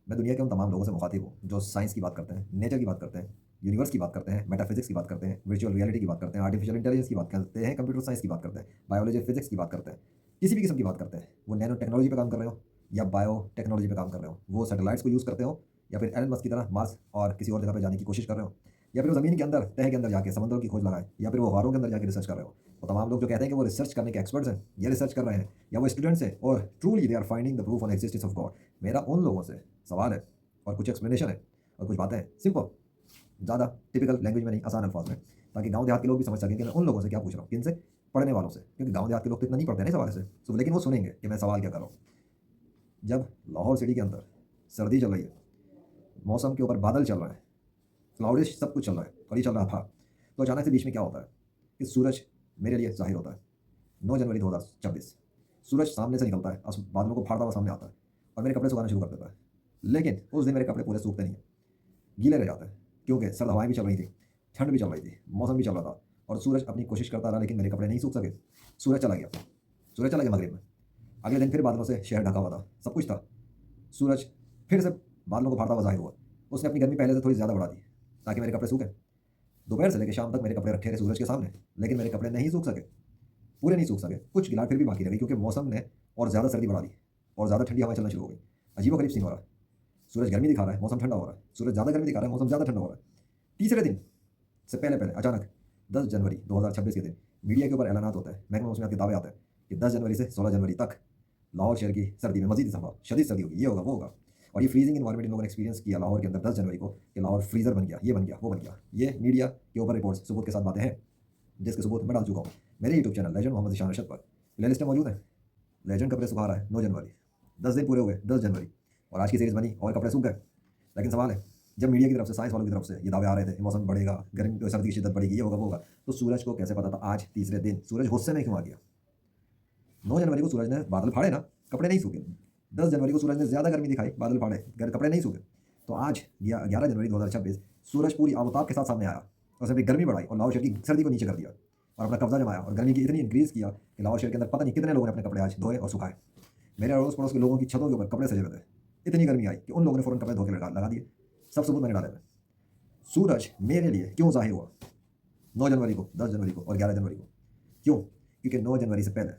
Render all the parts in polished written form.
मैं दुनिया के उन तमाम लोगों से मुखातिब हूँ जो साइंस की बात करते हैं, नेचर की बात करते हैं, यूनिवर्स की बात करते हैं, मेटाफिजिक्स की बात करते हैं, वर्चुअल रियलिटी की बात करते हैं, आर्टिफिशियल इंटेलिजेंस की बात करते हैं, कंप्यूटर साइंस की बात करते हैं, बायोलॉजी फिजिक्स की बात करते हैं, किसी भी किस्म की बात करते हैं। वो नैनो टेक्नोलॉजी पे काम कर रहे हो या बायो टेक्नोलॉजी पे काम कर रहे हो, वो सैटेलाइट्स को यूज़ करते हो या फिर एलन मस्क की तरह मार्स और किसी और जगह पे जाने की कोशिश कर रहे हो, या फिर वो ज़मीन के अंदर तह के अंदर जाके समंदरों की खोज लगाएं, या फिर वो गारों के अंदर जाके रिसर्च कर रहे हो। वो तमाम लोग जो कहते हैं कि वो रिसर्च करने के एक्सपर्ट्स हैं, ये रिसर्च कर रहे हैं, या वो स्टूडेंट्स हैं और truly they are finding the proof on existence of God. मेरा उन लोगों से सवाल है और कुछ एक्सप्लेनेशन है और कुछ बातें हैं सिंपल, ज़्यादा टिपिकल लैंग्वेज में नहीं, आसान अल्फाज में, ताकि गांव देहात के लोग भी समझ सकें कि मैं उन लोगों से क्या पूछ रहा हूँ, किनसे, पढ़ने वालों से, क्योंकि गांव देहात के लोग तो इतना नहीं पढ़ते हैं ना सवाल से, लेकिन वो सुनेंगे कि मैं सवाल क्या कर रहा हूँ। जब लाहौर सिटी के अंदर सर्दी चल रही है, मौसम के ऊपर बादल चल रहे हैं, क्लाउडिश सब कुछ चल रहा है और ये चल रहा था, तो अचानक से बीच में क्या होता है कि सूरज मेरे लिए ज़ाहिर होता है। 9 जनवरी 2026 सूरज सामने से निकलता है, बादलों को फाड़ता हुआ सामने आता है और मेरे कपड़े सुखाना शुरू कर देता है। लेकिन उस दिन मेरे कपड़े पूरे सूखते नहीं हैं, गीले रह जाते हैं, क्योंकि सर्द हवाएं भी चल रही थी, ठंड भी चल रही थी, मौसम भी चल रहा था और सूरज अपनी कोशिश करता रहा, लेकिन मेरे कपड़े नहीं सूख सके। सूरज चला गया, सूरज चला गया मगरिब में। अगले दिन फिर बादलों से शहर ढका हुआ था, सब कुछ था। सूरज फिर से बादलों को फाड़ता हुआ ज़ाहिर हुआ। उसने अपनी गर्मी पहले से थोड़ी ज़्यादा बढ़ा दी ताकि मेरे कपड़े सूखें। दोपहर से लेकर शाम तक मेरे कपड़े रखे रहे सूरज के सामने, लेकिन मेरे कपड़े नहीं सूख सके, पूरे नहीं सूख सके। कुछ गिलाट फिर भी बाकी रह गई, क्योंकि मौसम ने और ज़्यादा सर्दी बढ़ा दी और ज़्यादा ठंडी हवाएं चलना शुरू हो गई। अजीबो-गरीब सीन हो रहा है। सूरज गर्मी दिखा रहा है, मौसम ठंडा हो रहा है। सूरज ज़्यादा गर्मी दिखा रहा है, मौसम ज़्यादा ठंडा हो रहा है। तीसरे दिन से पहले-पहले अचानक 10 जनवरी 2026 के दिन मीडिया के ऊपर ऐलानात होता है, महकमा मौसमियात के दावे आते हैं कि 10 जनवरी से 16 जनवरी तक लाहौर शहर की सर्दी में मज़ीद इज़ाफ़ा, शदीद सर्दी होगी, ये होगा, वो होगा। और ये फ्रीजिंग एनवायरनमेंट इन लोगों ने एक्सपीरियंस किया लाहौर के अंदर 10 जनवरी को, कि लाहौर फ्रीज़र बन गया, ये बन गया, वो बन गया। ये मीडिया के ऊपर रिपोर्ट्स सबूत के साथ बातें हैं, जिसके सबूत मैं डाल चुका हूँ मेरे YouTube channel legend Mohammad Zeeshan Arshad पर। प्लेलिस्ट में मौजूद है। लेजेंड कपड़े सुखा रहा है 9 जनवरी, 10 दिन पूरे हुए 10 जनवरी, और आज की सीरीज़ बनी और कपड़े सूख गए। लेकिन सवाल है, जब मीडिया की तरफ से, साइंस वालों की तरफ से ये दावे आ रहे थे मौसम बढ़ेगा, गर्मी सर्दी की शिद्दत बढ़ेगी, ये होगा, वो होगा, तो सूरज को कैसे पता था आज तीसरे दिन सूरज गुस्से में क्यों आ गया? 9 जनवरी को सूरज ने बादल फाड़े ना, कपड़े नहीं सूखे। 10 जनवरी को सूरज ने ज़्यादा गर्मी दिखाई, बादल फाड़े, कपड़े नहीं सूखे। तो आज 11 जनवरी 2026 सूरज पूरी आबोताब के साथ सामने आया, उसने अपनी गर्मी बढ़ाई और लाहौर शहर की सर्दी को नीचे कर दिया और अपना कब्जा जमाया और गर्मी की इतनी इंक्रीज़ किया कि लाहौर शहर के अंदर पता नहीं कितने लोगों ने अपने कपड़े आज धोए और सुखाए। मेरे अड़ोस पड़ोस के लोगों की छतों के ऊपर कपड़े सजे हुए थे। इतनी गर्मी आई कि उन लोगों ने फ़ौरन कपड़े धो के लगा दिए। सब सबूत मैंने डाले हुए हैं। सूरज मेरे लिए क्यों ज़ाहिर हुआ 9 जनवरी को, 10 जनवरी को और 11 जनवरी को? क्यों? क्योंकि 9 जनवरी से पहले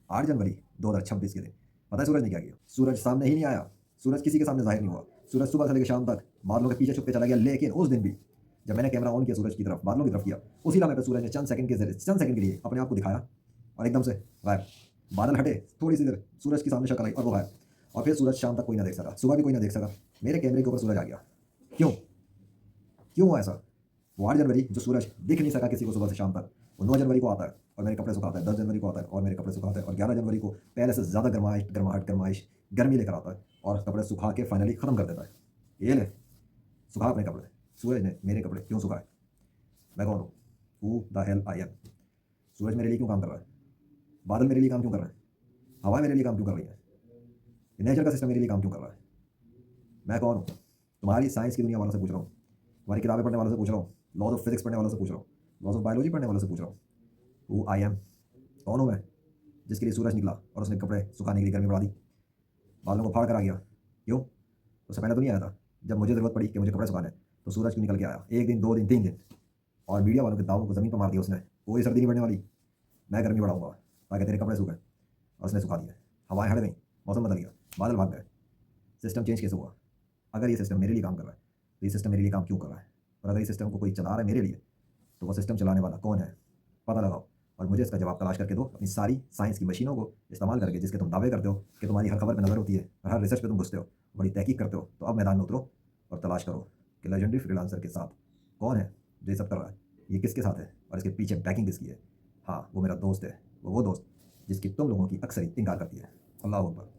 8 जनवरी 2026 के दिन पता है सूरज ने क्या किया? सूरज सामने ही नहीं आया, सूरज किसी के सामने ज़ाहिर नहीं हुआ। सूरज सुबह से लेकर शाम तक बादलों के पीछे छुप के चला गया, लेकिन उस दिन भी जब मैंने कैमरा ऑन किया सूरज की तरफ, बादलों की तरफ किया, उसी लम्हे पे सूरज ने चंद सेकंड के लिए अपने आप को दिखाया और एकदम से गायब। बादल हटे, थोड़ी सी देर सूरज के सामने शक्ल आई और वो गायब। और फिर सूरज शाम तक कोई ना देख सका, सुबह भी कोई ना देख सका। मेरे कैमरे के ऊपर सूरज आ गया। क्यों? क्यों हुआ ऐसा? वो 8 जनवरी जो सूरज दिख नहीं सका किसी को सुबह से शाम तक, वो 9 जनवरी को आता है और मेरे कपड़े सुखाता है, 10 जनवरी को आता है और मेरे कपड़े सुखाता है, और 11 जनवरी को पहले से ज़्यादा गर्माहट गर्मी लेकर आता है और कपड़े सुखा के फाइनली ख़त्म कर देता है। ये ले, सुखा अपने कपड़े। सूरज ने मेरे कपड़े क्यों सुखाए? मैं कौन हूँ? Who the hell I am? सूरज मेरे लिए क्यों काम कर रहा है? बादल मेरे लिए काम क्यों कर रहे हैं? हवा मेरे लिए काम क्यों कर रही है? नेचर का सिस्टम मेरे लिए काम क्यों कर रहा है? मैं कौन हूँ? तुम्हारी साइंस की दुनिया वालों से पूछ रहा हूँ, तुम्हारी किताबें पढ़ने वालों से पूछ रहा हूँ, लॉज ऑफ फिजिक्स पढ़ने वालों से पूछ रहा हूँ, लॉज ऑफ बायोलॉजी पढ़ने वालों से पूछ रहा हूँ। Who I am? कौन हूँ मैं जिसके लिए सूरज निकला और उसने कपड़े सुखाने के लिए गर्मी बढ़ा दी, बादलों को फाड़ कर आ गया? क्यों? उससे पहले तो नहीं आया था। जब मुझे ज़रूरत पड़ी कि मुझे कपड़े सुखाने, तो सूरज क्यों निकल के आया? 1 दिन, 2 दिन, 3 दिन, और मीडिया वालों के दावों को ज़मीन पर मार दिया उसने। कोई सर्दी नहीं बढ़ने वाली, मैं गर्मी बढ़ाऊंगा ताकि तेरे कपड़े सूखें, और उसने सुखा दिए। हवाएं हट गई, मौसम बदल गया, बादल भाग गए। सिस्टम चेंज कैसे हुआ? अगर ये सिस्टम मेरे लिए काम कर रहा है, तो ये सिस्टम मेरे लिए काम क्यों कर रहा है? और अगर इस सिस्टम को कोई चला रहा है मेरे लिए, तो वो सिस्टम चलाने वाला कौन है? पता लगाओ और मुझे इसका जवाब तलाश करके दो, अपनी सारी साइंस की मशीनों को इस्तेमाल करके, जिसके तुम दावे करते हो कि तुम्हारी हर खबर पर नज़र होती है और हर रिसर्च पे तुम घुसते हो, बड़ी तहकीक करते हो। तो अब मैदान में उतरो और तलाश करो कि लेजेंडरी फ्रीलांसर के साथ कौन है जो ये सब कर रहा है, ये किसके साथ है और इसके पीछे बैकिंग किसकी है। हाँ, वो मेरा दोस्त है, वो दोस्त जिसकी तुम लोगों की अक्सर इनकार करती है। अल्लाह अकबर।